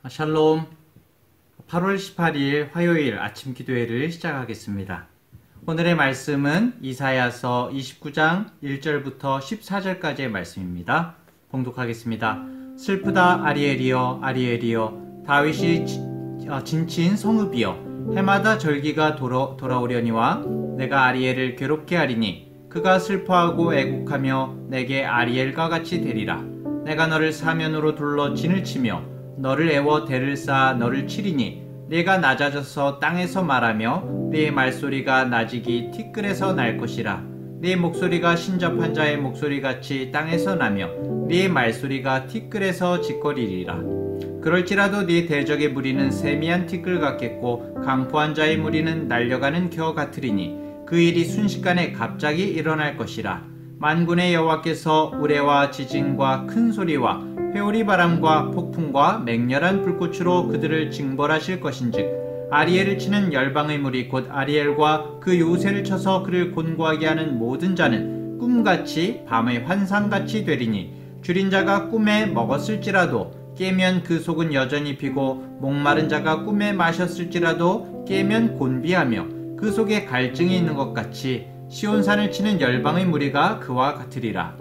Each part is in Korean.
샬롬. 8월 18일 화요일 아침 기도회를 시작하겠습니다. 오늘의 말씀은 이사야서 29장 1절부터 14절까지의 말씀입니다. 봉독하겠습니다. 슬프다 아리엘이여 아리엘이여 다윗이 진친 성읍이여 해마다 절기가 돌아오려니와 내가 아리엘을 괴롭게 하리니 그가 슬퍼하고 애곡하며 내게 아리엘과 같이 되리라. 내가 너를 사면으로 둘러 진을 치며 너를 애워 대를 쌓아 너를 치리니 네가 낮아져서 땅에서 말하며 네 말소리가 나직이 티끌에서 날 것이라. 네 목소리가 신접한 자의 목소리같이 땅에서 나며 네 말소리가 티끌에서 짓거리리라. 그럴지라도 네 대적의 무리는 세미한 티끌 같겠고 강포한 자의 무리는 날려가는 겨 같으리니 그 일이 순식간에 갑자기 일어날 것이라. 만군의 여호와께서 우레와 지진과 큰 소리와 회오리 바람과 폭풍과 맹렬한 불꽃으로 그들을 징벌하실 것인즉 아리엘을 치는 열방의 무리 곧 아리엘과 그 요새를 쳐서 그를 곤고하게 하는 모든 자는 꿈같이 밤의 환상같이 되리니 줄인 자가 꿈에 먹었을지라도 깨면 그 속은 여전히 비고 목마른 자가 꿈에 마셨을지라도 깨면 곤비하며 그 속에 갈증이 있는 것 같이 시온산을 치는 열방의 무리가 그와 같으리라.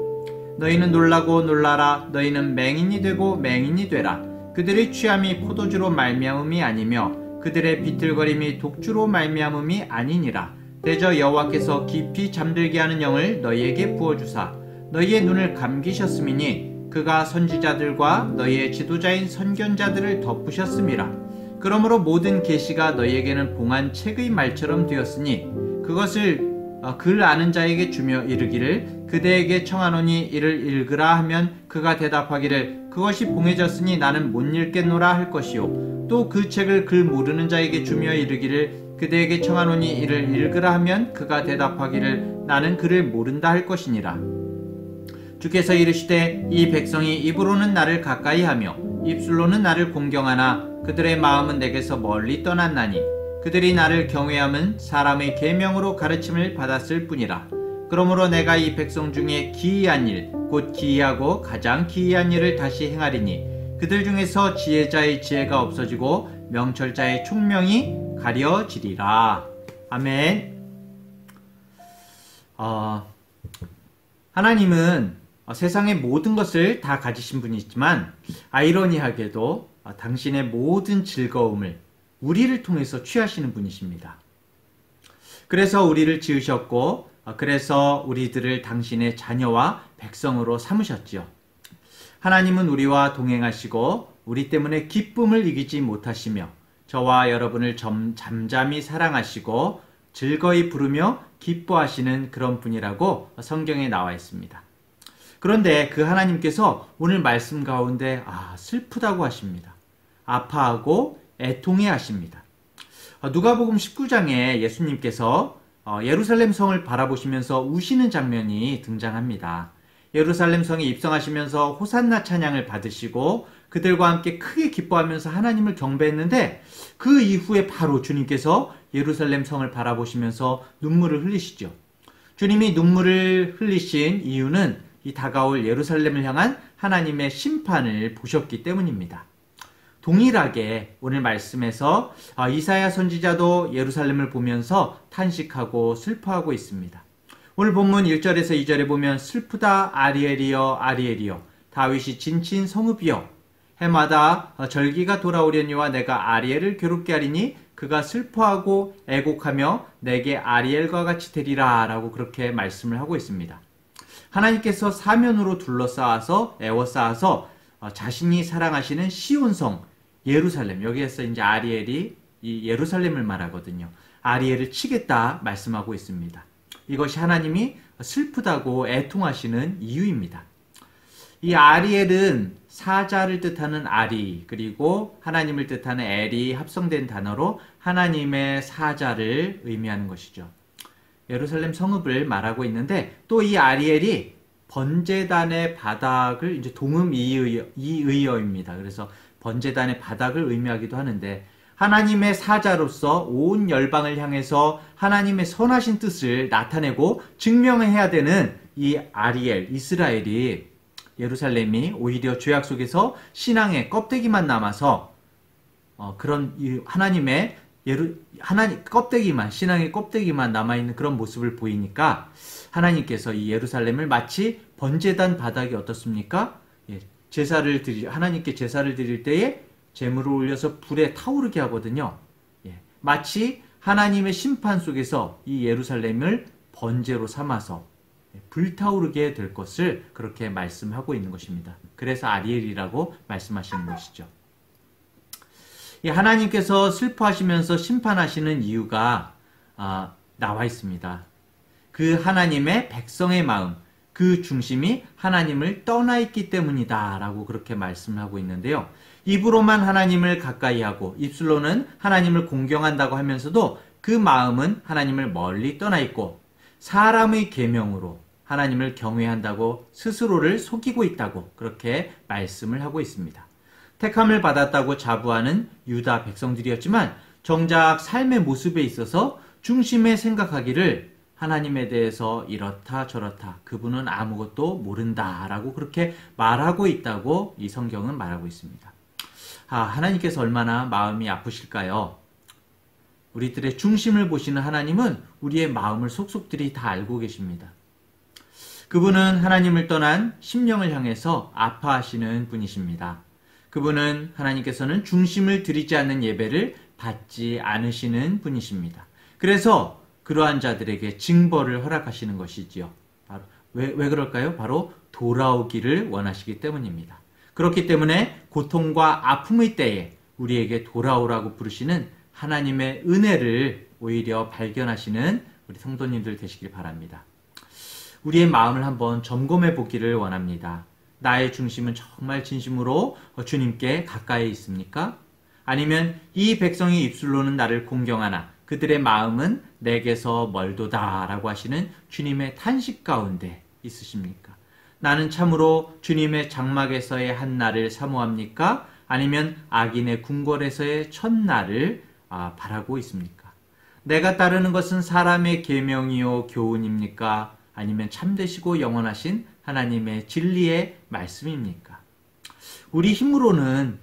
너희는 놀라고 놀라라. 너희는 맹인이 되고 맹인이 되라. 그들의 취함이 포도주로 말미암음이 아니며 그들의 비틀거림이 독주로 말미암음이 아니니라. 대저 여호와께서 깊이 잠들게 하는 영을 너희에게 부어주사 너희의 눈을 감기셨음이니 그가 선지자들과 너희의 지도자인 선견자들을 덮으셨음이라. 그러므로 모든 계시가 너희에게는 봉한 책의 말처럼 되었으니 그것을 글 아는 자에게 주며 이르기를 그대에게 청하노니 이를 읽으라 하면 그가 대답하기를 그것이 봉해졌으니 나는 못 읽겠노라 할 것이요. 또 그 책을 글 모르는 자에게 주며 이르기를 그대에게 청하노니 이를 읽으라 하면 그가 대답하기를 나는 글을 모른다 할 것이니라. 주께서 이르시되 이 백성이 입으로는 나를 가까이 하며 입술로는 나를 공경하나 그들의 마음은 내게서 멀리 떠났나니 그들이 나를 경외함은 사람의 계명으로 가르침을 받았을 뿐이라. 그러므로 내가 이 백성 중에 기이한 일, 곧 기이하고 가장 기이한 일을 다시 행하리니 그들 중에서 지혜자의 지혜가 없어지고 명철자의 총명이 가려지리라. 아멘. 하나님은 세상의 모든 것을 다 가지신 분이지만 아이러니하게도 당신의 모든 즐거움을 우리를 통해서 취하시는 분이십니다. 그래서 우리를 지으셨고 그래서 우리들을 당신의 자녀와 백성으로 삼으셨지요. 하나님은 우리와 동행하시고 우리 때문에 기쁨을 이기지 못하시며 저와 여러분을 잠잠히 사랑하시고 즐거이 부르며 기뻐하시는 그런 분이라고 성경에 나와 있습니다. 그런데 그 하나님께서 오늘 말씀 가운데 슬프다고 하십니다. 아파하고 애통해 하십니다. 누가복음 19장에 예수님께서 예루살렘 성을 바라보시면서 우시는 장면이 등장합니다. 예루살렘 성에 입성하시면서 호산나 찬양을 받으시고 그들과 함께 크게 기뻐하면서 하나님을 경배했는데 그 이후에 바로 주님께서 예루살렘 성을 바라보시면서 눈물을 흘리시죠. 주님이 눈물을 흘리신 이유는 이 다가올 예루살렘을 향한 하나님의 심판을 보셨기 때문입니다. 동일하게 오늘 말씀에서 이사야 선지자도 예루살렘을 보면서 탄식하고 슬퍼하고 있습니다. 오늘 본문 1절에서 2절에 보면 슬프다 아리엘이여 아리엘이여 다윗이 진친 성읍이여 해마다 절기가 돌아오려니와 내가 아리엘을 괴롭게 하리니 그가 슬퍼하고 애곡하며 내게 아리엘과 같이 되리라 라고 그렇게 말씀을 하고 있습니다. 하나님께서 사면으로 둘러싸아서 애워싸아서 자신이 사랑하시는 시온성 예루살렘, 여기에서 이제 아리엘이 이 예루살렘을 말하거든요. 아리엘을 치겠다 말씀하고 있습니다. 이것이 하나님이 슬프다고 애통하시는 이유입니다. 이 아리엘은 사자를 뜻하는 아리, 그리고 하나님을 뜻하는 엘이 합성된 단어로 하나님의 사자를 의미하는 것이죠. 예루살렘 성읍을 말하고 있는데 또 이 아리엘이 번제단의 바닥을 이제 동음 이의어입니다. 그래서 번제단의 바닥을 의미하기도 하는데 하나님의 사자로서 온 열방을 향해서 하나님의 선하신 뜻을 나타내고 증명해야 되는 이 아리엘, 이스라엘이 예루살렘이 오히려 죄악 속에서 신앙의 껍데기만 남아서 그런 하나님의 하나님 껍데기만, 신앙의 껍데기만 남아있는 그런 모습을 보이니까 하나님께서 이 예루살렘을 마치 번제단 바닥이 어떻습니까? 하나님께 제사를 드릴 때에 제물을 올려서 불에 타오르게 하거든요. 마치 하나님의 심판 속에서 이 예루살렘을 번제로 삼아서 불타오르게 될 것을 그렇게 말씀하고 있는 것입니다. 그래서 아리엘이라고 말씀하시는 것이죠. 하나님께서 슬퍼하시면서 심판하시는 이유가 나와 있습니다. 그 하나님의 백성의 마음, 그 중심이 하나님을 떠나 있기 때문이다 라고 그렇게 말씀을 하고 있는데요. 입으로만 하나님을 가까이 하고 입술로는 하나님을 공경한다고 하면서도 그 마음은 하나님을 멀리 떠나 있고 사람의 계명으로 하나님을 경외한다고 스스로를 속이고 있다고 그렇게 말씀을 하고 있습니다. 택함을 받았다고 자부하는 유다 백성들이었지만 정작 삶의 모습에 있어서 중심에 생각하기를 하나님에 대해서 이렇다 저렇다 그분은 아무것도 모른다 라고 그렇게 말하고 있다고 이 성경은 말하고 있습니다. 하나님께서 얼마나 마음이 아프실까요? 우리들의 중심을 보시는 하나님은 우리의 마음을 속속들이 다 알고 계십니다. 그분은 하나님을 떠난 심령을 향해서 아파하시는 분이십니다. 그분은 하나님께서는 중심을 드리지 않는 예배를 받지 않으시는 분이십니다. 그래서 그러한 자들에게 징벌을 허락하시는 것이지요. 왜 그럴까요? 바로 돌아오기를 원하시기 때문입니다. 그렇기 때문에 고통과 아픔의 때에 우리에게 돌아오라고 부르시는 하나님의 은혜를 오히려 발견하시는 우리 성도님들 되시길 바랍니다. 우리의 마음을 한번 점검해 보기를 원합니다. 나의 중심은 정말 진심으로 주님께 가까이 있습니까? 아니면 이 백성의 입술로는 나를 공경하나 그들의 마음은 내게서 멀도다 라고 하시는 주님의 탄식 가운데 있으십니까? 나는 참으로 주님의 장막에서의 한 날을 사모합니까? 아니면 악인의 궁궐에서의 첫날을 바라고 있습니까? 내가 따르는 것은 사람의 계명이요 교훈입니까? 아니면 참되시고 영원하신 하나님의 진리의 말씀입니까? 우리 힘으로는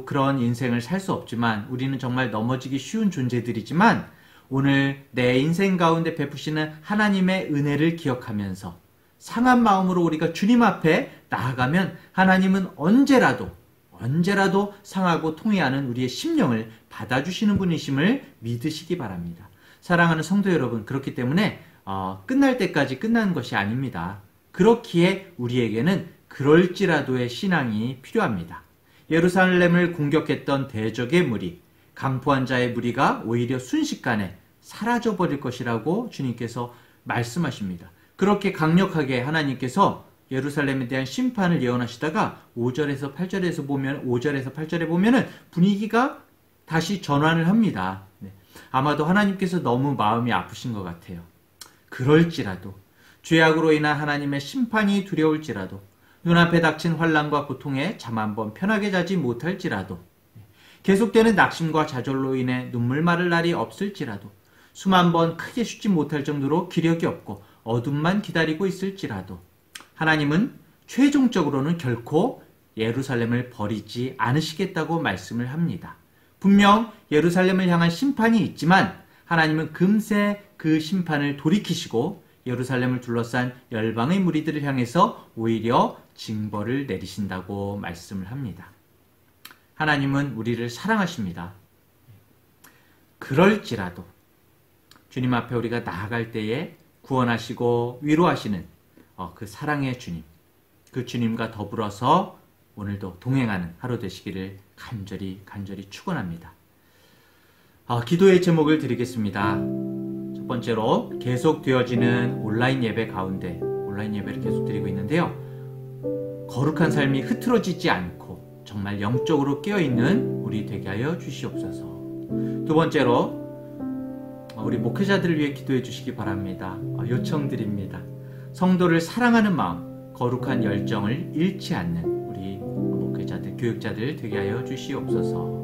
그런 인생을 살 수 없지만 우리는 정말 넘어지기 쉬운 존재들이지만 오늘 내 인생 가운데 베푸시는 하나님의 은혜를 기억하면서 상한 마음으로 우리가 주님 앞에 나아가면 하나님은 언제라도 상하고 통회하는 우리의 심령을 받아주시는 분이심을 믿으시기 바랍니다. 사랑하는 성도 여러분, 그렇기 때문에 끝날 때까지 끝나는 것이 아닙니다. 그렇기에 우리에게는 그럴지라도의 신앙이 필요합니다. 예루살렘을 공격했던 대적의 무리, 강포한 자의 무리가 오히려 순식간에 사라져버릴 것이라고 주님께서 말씀하십니다. 그렇게 강력하게 하나님께서 예루살렘에 대한 심판을 예언하시다가 5절에서 8절에 보면 분위기가 다시 전환을 합니다. 아마도 하나님께서 너무 마음이 아프신 것 같아요. 그럴지라도 죄악으로 인한 하나님의 심판이 두려울지라도 눈앞에 닥친 환난과 고통에 잠 한 번 편하게 자지 못할지라도 계속되는 낙심과 좌절로 인해 눈물 마를 날이 없을지라도 숨 한 번 크게 쉬지 못할 정도로 기력이 없고 어둠만 기다리고 있을지라도 하나님은 최종적으로는 결코 예루살렘을 버리지 않으시겠다고 말씀을 합니다. 분명 예루살렘을 향한 심판이 있지만 하나님은 금세 그 심판을 돌이키시고 예루살렘을 둘러싼 열방의 무리들을 향해서 오히려 징벌을 내리신다고 말씀을 합니다. 하나님은 우리를 사랑하십니다. 그럴지라도 주님 앞에 우리가 나아갈 때에 구원하시고 위로하시는 그 사랑의 주님, 그 주님과 더불어서 오늘도 동행하는 하루 되시기를 간절히 축원합니다. 기도의 제목을 드리겠습니다. 첫 번째로 계속되어지는 온라인 예배 가운데 온라인 예배를 계속 드리고 있는데요. 거룩한 삶이 흐트러지지 않고 정말 영적으로 깨어있는 우리 되게 하여 주시옵소서. 두 번째로 우리 목회자들을 위해 기도해 주시기 바랍니다. 요청드립니다. 성도를 사랑하는 마음, 거룩한 열정을 잃지 않는 우리 목회자들, 교육자들 되게 하여 주시옵소서.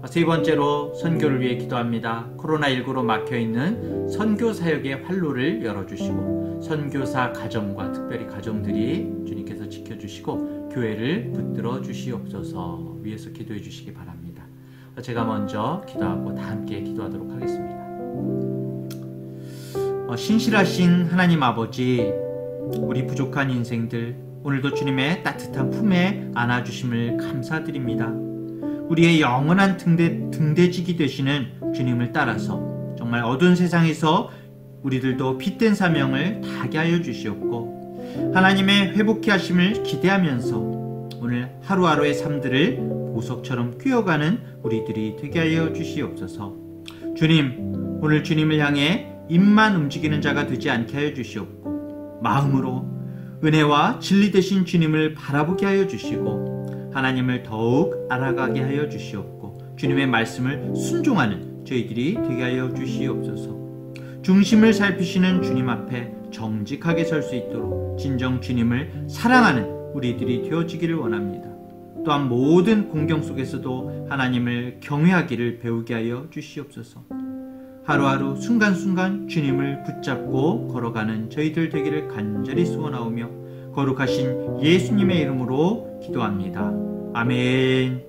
세 번째로 선교를 위해 기도합니다. 코로나19로 막혀있는 선교 사역의 활로를 열어주시고 선교사 가정과 특별히 가정들이 주님께서 지켜주시고 교회를 붙들어 주시옵소서. 위에서 기도해 주시기 바랍니다. 제가 먼저 기도하고 다 함께 기도하도록 하겠습니다. 신실하신 하나님 아버지, 우리 부족한 인생들 오늘도 주님의 따뜻한 품에 안아주심을 감사드립니다. 우리의 영원한 등대직이 되시는 주님을 따라서 정말 어두운 세상에서 우리들도 빛된 사명을 다하게 하여 주시옵고, 하나님의 회복케 하심을 기대하면서 오늘 하루하루의 삶들을 보석처럼 꿰어가는 우리들이 되게 하여 주시옵소서. 주님, 오늘 주님을 향해 입만 움직이는 자가 되지 않게 하여 주시옵고, 마음으로 은혜와 진리 되신 주님을 바라보게 하여 주시고, 하나님을 더욱 알아가게 하여 주시옵고, 주님의 말씀을 순종하는 저희들이 되게 하여 주시옵소서. 중심을 살피시는 주님 앞에 정직하게 설 수 있도록 진정 주님을 사랑하는 우리들이 되어지기를 원합니다. 또한 모든 공경 속에서도 하나님을 경외하기를 배우게 하여 주시옵소서. 하루하루 순간순간 주님을 붙잡고 걸어가는 저희들 되기를 간절히 소원하오며 거룩하신 예수님의 이름으로 기도합니다. 아멘.